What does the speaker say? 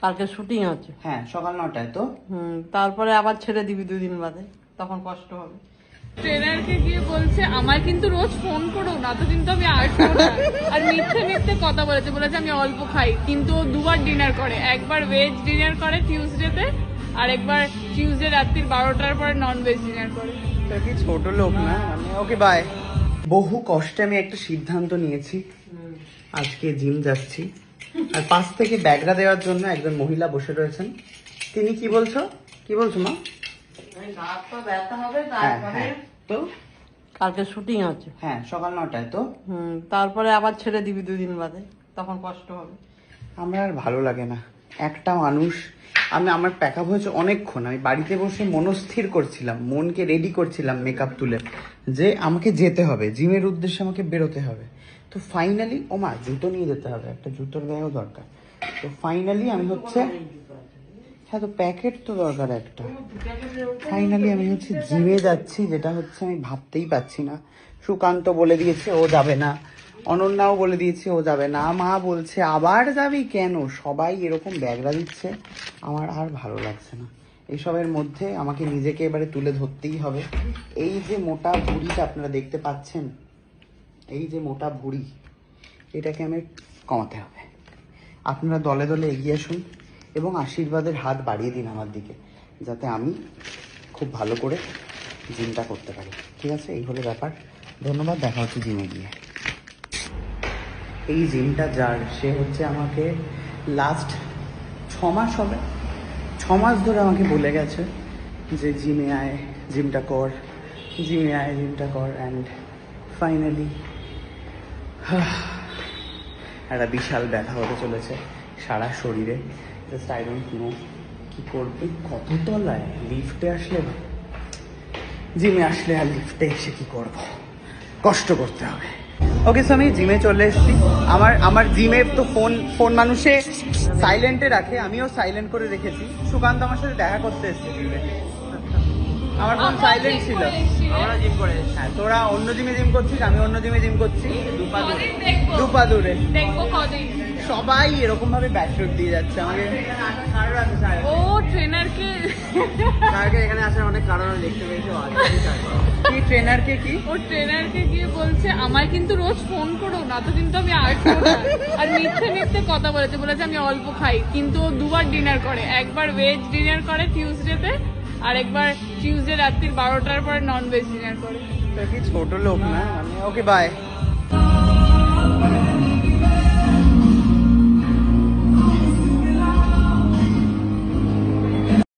কালকে শুটিং আছে। হ্যাঁ, সকাল 9টায় তো। তারপরে আবার ছেড়ে দিবি 2 দিন বাদে, তখন কষ্ট হবে। ট্রেনারকে গিয়ে বলছে আমায় কিন্তু রোজ ফোন করো না, তো কিন্তু আমি আসবো না। আর মিথ্যে মিথ্যে কথা বলেছে আমি অল্প খাই, কিন্তু ও 2বার ডিনার করে। একবার ভেজ ডিনার করে টিউসডেতে, আর একবার টিউসডে রাত্রির 12টার পরে নন ভেজ ডিনার করে। কি ছোট লোক না, মানে ওকে বাই। বহু কষ্টে আমি একটা সিদ্ধান্ত নিয়েছি, আজকে জিম যাচ্ছি। আর পাশ থেকে ব্যাগরা দেওয়ার জন্য একজন মহিলা বসে রয়েছেন। তিনি কি বলছো মা? হাত পা ব্যথা হবে, হ্যাঁ, তো কালকে শুটিং আছে। হ্যাঁ, সকাল 9টায় তো। তারপরে আবার ছেড়ে দিবি 2 দিন বাদে, তখন কষ্ট হবে। আমার আর ভালো লাগে না একটা মানুষ। আমার প্যাকআপ হয়েছে অনেকক্ষণ, আমি বাড়িতে বসে মনস্থির করছিলাম, মনকে রেডি করছিলাম মেকআপ তুলে, যে আমাকে যেতে হবে জিমের উদ্দেশ্যে, আমাকে বেরোতে হবে। তো ফাইনালি মা জুতো নিয়ে যেতে হবে, একটা জুতোর গায়েও দরকার। তো ফাইনালি আমি হ্যাঁ, তো প্যাকেট তো দরকার একটা। ফাইনালি আমি জিমে যাচ্ছি, যেটা আমি ভাবতেই পারছি না। সুকান্ত বলে দিয়েছে ও যাবে না, অনন্যাও বলে দিয়েছে ও যাবে না, মা বলছে আবার যাবি কেন, সবাই এরকম ব্যাগরা দিচ্ছে। আমার আর ভালো লাগছে না এসবের মধ্যে, আমাকে নিজেকে এবারে তুলে ধরতেই হবে। এই যে মোটা ভুঁড়িটা আপনারা দেখতে পাচ্ছেন, এই যে মোটা ভুঁড়ি, এটাকে আমি কমাতে হবে। আপনারা দলে দলে এগিয়ে আসুন এবং আশীর্বাদের হাত বাড়িয়ে দিন আমার দিকে, যাতে আমি খুব ভালো করে জিমটা করতে পারি। ঠিক আছে, এই হলো ব্যাপার। ধন্যবাদ, দেখা হচ্ছে জিমে গিয়ে। এই জিমটা যার, সে আমাকে লাস্ট 6 মাস হবে, 6 মাস ধরে আমাকে বলে গেছে যে জিমে আয়, জিমটা কর, জিমে আয়, জিমটা কর। অ্যান্ড ফাইনালি একটা বিশাল ব্যথা হতে চলেছে সারা শরীরে। জাস্ট আই ডোন্ট নো কি করবে। কত তলায় লিফটে আসলে, জিমে আসলে আর লিফটে এসে কি করব, কষ্ট করতে হবে। ওকে, সো আমি জিমে চলে এসেছি। আমার জিমে তো ফোন মানুষে সাইলেন্টে রাখে, আমিও সাইলেন্ট করে রেখেছি। সুকান্ত আমার সাথে দেখা করতে এসেছে জিমে, আমার ফোন সাইলেন্ট ছিল। আমরা জিম করে, হ্যাঁ, তোরা অন্য জিমে জিম করছিস, আমি অন্য জিমে জিম করছি, দুপা দূরে। সবাই এরকম ভাবে ব্যাকফ্লিপ দিয়ে যাচ্ছে আমাকে। ও ট্রেনারকে এখানে আসার অনেক কারণ দেখতে পেয়েছি। কি ট্রেনারকে কি? ও ট্রেনারকে গিয়ে বলছে আমায় কিন্তু রোজ ফোন করো না, তো কিন্তু আমি আসবো না। আর মিথ্যে মিথ্যে কথা বলেছে আমি অল্প খাই, কিন্তু ও 2বার ডিনার করে। একবার ভেজ ডিনার করে টিউসডেতে, আর একবার টিউসডে রাত্রির 12টার পরে নন ভেজ ডিনার করে। কি ছোট লোক না, মানে ওকে বাই।